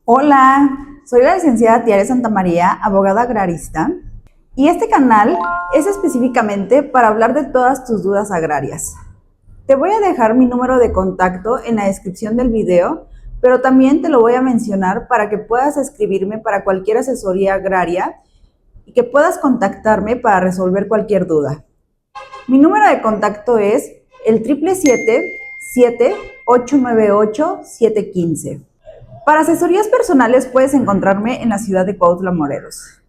Hola, soy la licenciada Tiare Santamaría, abogada agrarista, y este canal es específicamente para hablar de todas tus dudas agrarias. Te voy a dejar mi número de contacto en la descripción del video, pero también te lo voy a mencionar para que puedas escribirme para cualquier asesoría agraria y que puedas contactarme para resolver cualquier duda. Mi número de contacto es el 777-898-715. Para asesorías personales puedes encontrarme en la ciudad de Cuautla, Morelos.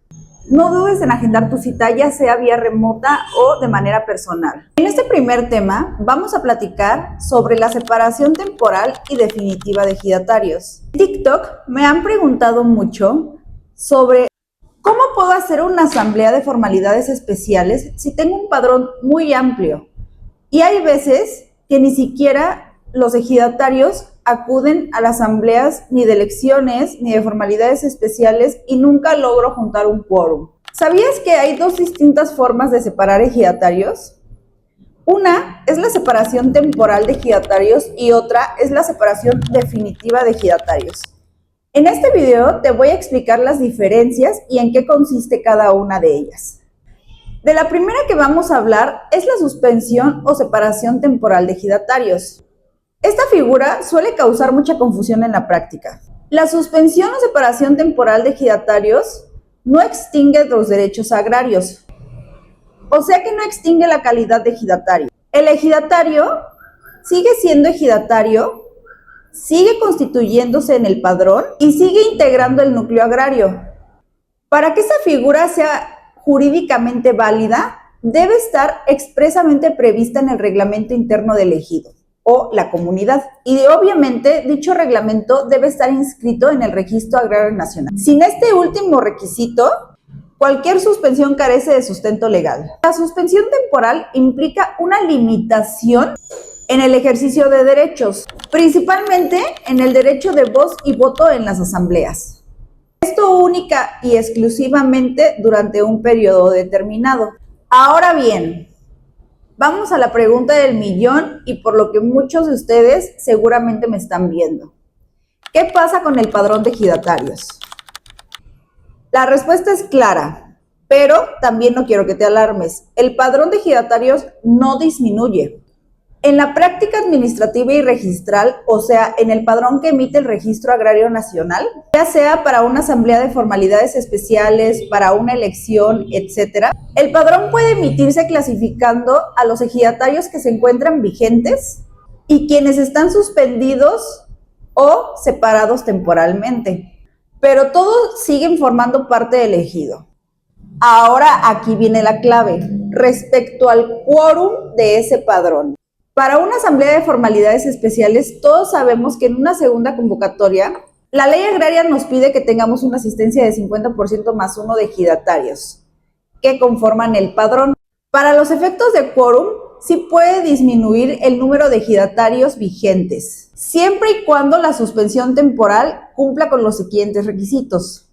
No dudes en agendar tu cita, ya sea vía remota o de manera personal. En este primer tema vamos a platicar sobre la separación temporal y definitiva de ejidatarios. En TikTok me han preguntado mucho sobre cómo puedo hacer una asamblea de formalidades especiales si tengo un padrón muy amplio. Y hay veces que ni siquiera los ejidatarios acuden a las asambleas ni de elecciones ni de formalidades especiales y nunca logro juntar un quórum. ¿Sabías que hay dos distintas formas de separar ejidatarios? Una es la separación temporal de ejidatarios y otra es la separación definitiva de ejidatarios. En este video te voy a explicar las diferencias y en qué consiste cada una de ellas. De la primera que vamos a hablar es la suspensión o separación temporal de ejidatarios. Esta figura suele causar mucha confusión en la práctica. La suspensión o separación temporal de ejidatarios no extingue los derechos agrarios, o sea que no extingue la calidad de ejidatario. El ejidatario sigue siendo ejidatario, sigue constituyéndose en el padrón y sigue integrando el núcleo agrario. Para que esa figura sea jurídicamente válida, debe estar expresamente prevista en el reglamento interno del ejido o la comunidad, y obviamente dicho reglamento debe estar inscrito en el Registro Agrario Nacional. Sin este último requisito, cualquier suspensión carece de sustento legal. La suspensión temporal implica una limitación en el ejercicio de derechos, principalmente en el derecho de voz y voto en las asambleas. Esto única y exclusivamente durante un periodo determinado. Ahora bien, vamos a la pregunta del millón y por lo que muchos de ustedes seguramente me están viendo. ¿Qué pasa con el padrón de ejidatarios? La respuesta es clara, pero también no quiero que te alarmes. El padrón de ejidatarios no disminuye. En la práctica administrativa y registral, o sea, en el padrón que emite el Registro Agrario Nacional, ya sea para una asamblea de formalidades especiales, para una elección, etc., el padrón puede emitirse clasificando a los ejidatarios que se encuentran vigentes y quienes están suspendidos o separados temporalmente, pero todos siguen formando parte del ejido. Ahora aquí viene la clave, respecto al quórum de ese padrón. Para una asamblea de formalidades especiales, todos sabemos que en una segunda convocatoria, la ley agraria nos pide que tengamos una asistencia de 50% más 1 de ejidatarios que conforman el padrón. Para los efectos de quórum, sí puede disminuir el número de ejidatarios vigentes, siempre y cuando la suspensión temporal cumpla con los siguientes requisitos.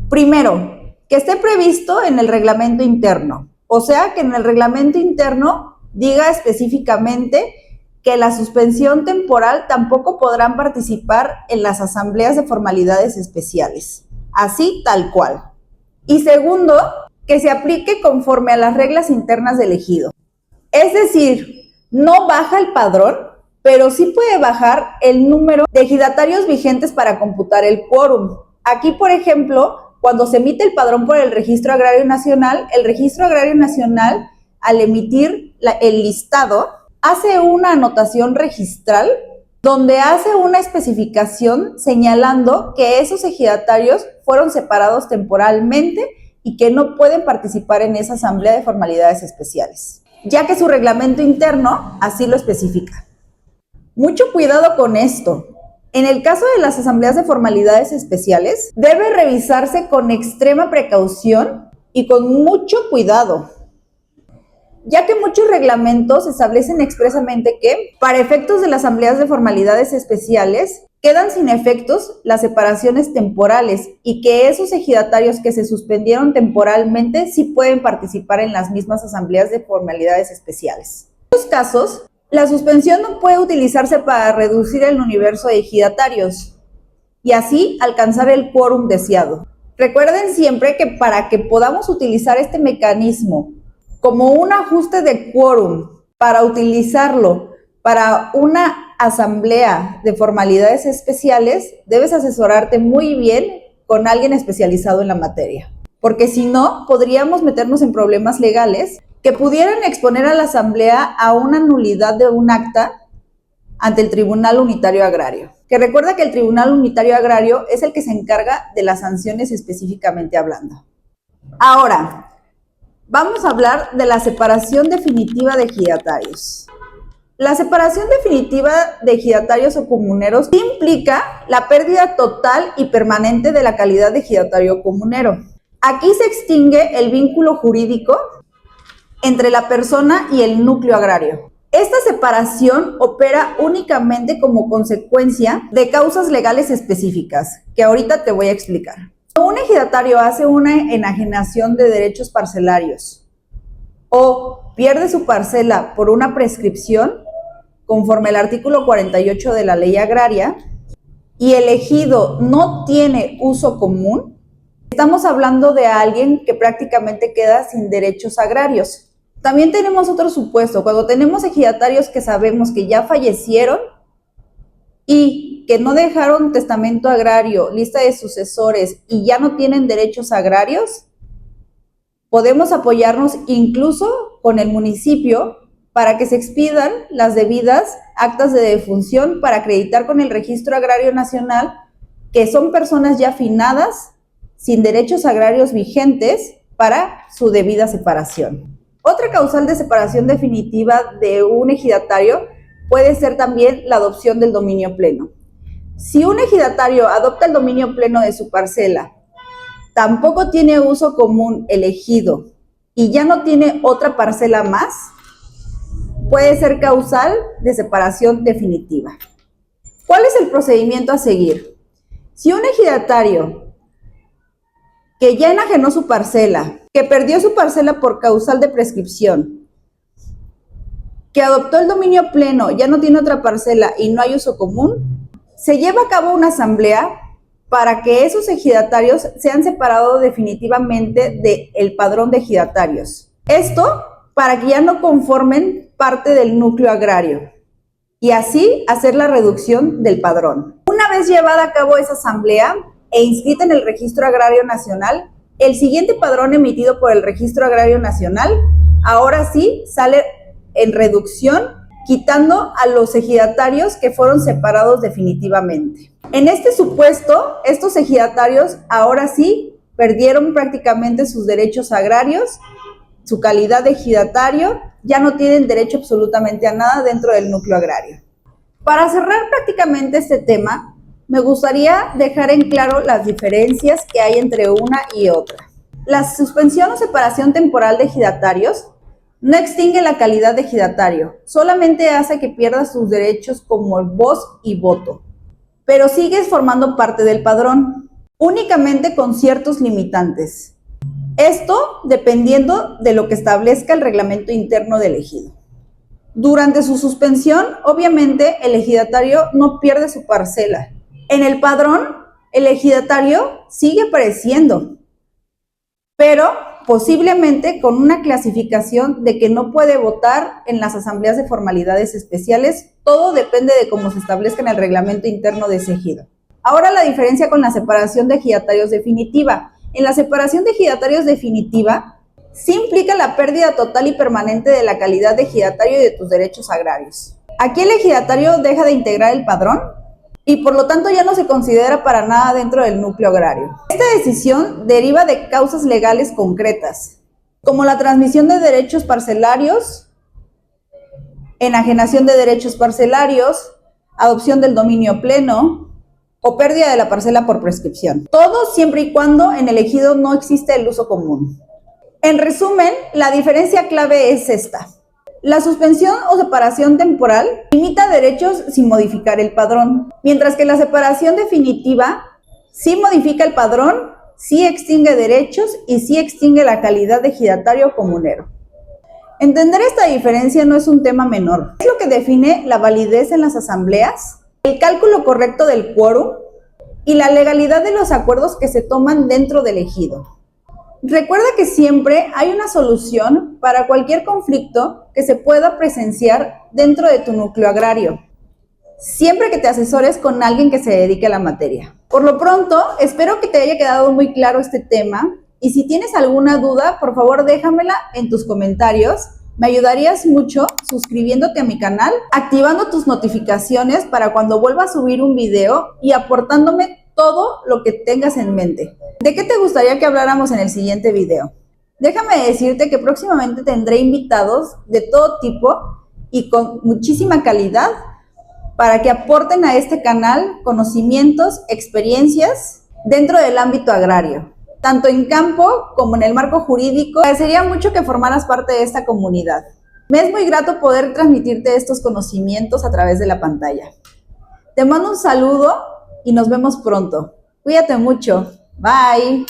Primero, que esté previsto en el reglamento interno, o sea que en el reglamento interno diga específicamente que la suspensión temporal tampoco podrán participar en las asambleas de formalidades especiales, así tal cual. Y segundo, que se aplique conforme a las reglas internas del ejido. Es decir, no baja el padrón, pero sí puede bajar el número de ejidatarios vigentes para computar el quórum. Aquí, por ejemplo, cuando se emite el padrón por el Registro Agrario Nacional, el Registro Agrario Nacional, al emitir el listado, hace una anotación registral donde hace una especificación señalando que esos ejidatarios fueron separados temporalmente y que no pueden participar en esa asamblea de formalidades especiales, ya que su reglamento interno así lo especifica. Mucho cuidado con esto. En el caso de las asambleas de formalidades especiales, debe revisarse con extrema precaución y con mucho cuidado, ya que muchos reglamentos establecen expresamente que, para efectos de las asambleas de formalidades especiales, quedan sin efectos las separaciones temporales y que esos ejidatarios que se suspendieron temporalmente sí pueden participar en las mismas asambleas de formalidades especiales. En estos casos, la suspensión no puede utilizarse para reducir el universo de ejidatarios, y así alcanzar el quórum deseado. Recuerden siempre que para que podamos utilizar este mecanismo como un ajuste de quórum, para utilizarlo para una asamblea de formalidades especiales, debes asesorarte muy bien con alguien especializado en la materia, porque si no, podríamos meternos en problemas legales que pudieran exponer a la asamblea a una nulidad de un acta ante el Tribunal Unitario Agrario. Que recuerda que el Tribunal Unitario Agrario es el que se encarga de las sanciones específicamente hablando. Ahora, vamos a hablar de la separación definitiva de ejidatarios. La separación definitiva de ejidatarios o comuneros implica la pérdida total y permanente de la calidad de ejidatario o comunero. Aquí se extingue el vínculo jurídico entre la persona y el núcleo agrario. Esta separación opera únicamente como consecuencia de causas legales específicas, que ahorita te voy a explicar. Cuando un ejidatario hace una enajenación de derechos parcelarios o pierde su parcela por una prescripción, conforme al artículo 48 de la Ley Agraria, y el ejido no tiene uso común, estamos hablando de alguien que prácticamente queda sin derechos agrarios. También tenemos otro supuesto, cuando tenemos ejidatarios que sabemos que ya fallecieron y que no dejaron testamento agrario, lista de sucesores y ya no tienen derechos agrarios, podemos apoyarnos incluso con el municipio para que se expidan las debidas actas de defunción para acreditar con el Registro Agrario Nacional que son personas ya finadas sin derechos agrarios vigentes para su debida separación. Otra causal de separación definitiva de un ejidatario puede ser también la adopción del dominio pleno. Si un ejidatario adopta el dominio pleno de su parcela, tampoco tiene uso común el ejido y ya no tiene otra parcela más, puede ser causal de separación definitiva. ¿Cuál es el procedimiento a seguir? Si un ejidatario que ya enajenó su parcela, que perdió su parcela por causal de prescripción, que adoptó el dominio pleno, ya no tiene otra parcela y no hay uso común, se lleva a cabo una asamblea para que esos ejidatarios sean separados definitivamente del padrón de ejidatarios. Esto para que ya no conformen parte del núcleo agrario y así hacer la reducción del padrón. Una vez llevada a cabo esa asamblea e inscrita en el Registro Agrario Nacional, el siguiente padrón emitido por el Registro Agrario Nacional ahora sí sale en reducción, quitando a los ejidatarios que fueron separados definitivamente. En este supuesto, estos ejidatarios ahora sí perdieron prácticamente sus derechos agrarios, su calidad de ejidatario, ya no tienen derecho absolutamente a nada dentro del núcleo agrario. Para cerrar prácticamente este tema, me gustaría dejar en claro las diferencias que hay entre una y otra. La suspensión o separación temporal de ejidatarios no extingue la calidad de ejidatario, solamente hace que pierda sus derechos como el voz y voto, pero sigues formando parte del padrón, únicamente con ciertos limitantes. Esto dependiendo de lo que establezca el reglamento interno del ejido. Durante su suspensión, obviamente, el ejidatario no pierde su parcela. En el padrón, el ejidatario sigue apareciendo, pero posiblemente con una clasificación de que no puede votar en las asambleas de formalidades especiales. Todo depende de cómo se establezca en el reglamento interno de ese ejido. Ahora la diferencia con la separación de ejidatarios definitiva. En la separación de ejidatarios definitiva, sí implica la pérdida total y permanente de la calidad de ejidatario y de tus derechos agrarios. Aquí el ejidatario deja de integrar el padrón y por lo tanto ya no se considera para nada dentro del núcleo agrario. Esta decisión deriva de causas legales concretas, como la transmisión de derechos parcelarios, enajenación de derechos parcelarios, adopción del dominio pleno o pérdida de la parcela por prescripción. Todo siempre y cuando en el ejido no existe el uso común. En resumen, la diferencia clave es esta. La suspensión o separación temporal limita derechos sin modificar el padrón, mientras que la separación definitiva sí modifica el padrón, sí extingue derechos y sí extingue la calidad de ejidatario o comunero. Entender esta diferencia no es un tema menor. Es lo que define la validez en las asambleas, el cálculo correcto del quórum y la legalidad de los acuerdos que se toman dentro del ejido. Recuerda que siempre hay una solución para cualquier conflicto que se pueda presenciar dentro de tu núcleo agrario, siempre que te asesores con alguien que se dedique a la materia. Por lo pronto, espero que te haya quedado muy claro este tema y si tienes alguna duda, por favor déjamela en tus comentarios. Me ayudarías mucho suscribiéndote a mi canal, activando tus notificaciones para cuando vuelva a subir un video y aportándome todo lo que tengas en mente. ¿De qué te gustaría que habláramos en el siguiente video? Déjame decirte que próximamente tendré invitados de todo tipo y con muchísima calidad para que aporten a este canal conocimientos, experiencias dentro del ámbito agrario, tanto en campo como en el marco jurídico. Me agradecería mucho que formaras parte de esta comunidad. Me es muy grato poder transmitirte estos conocimientos a través de la pantalla. Te mando un saludo y nos vemos pronto. Cuídate mucho. Bye.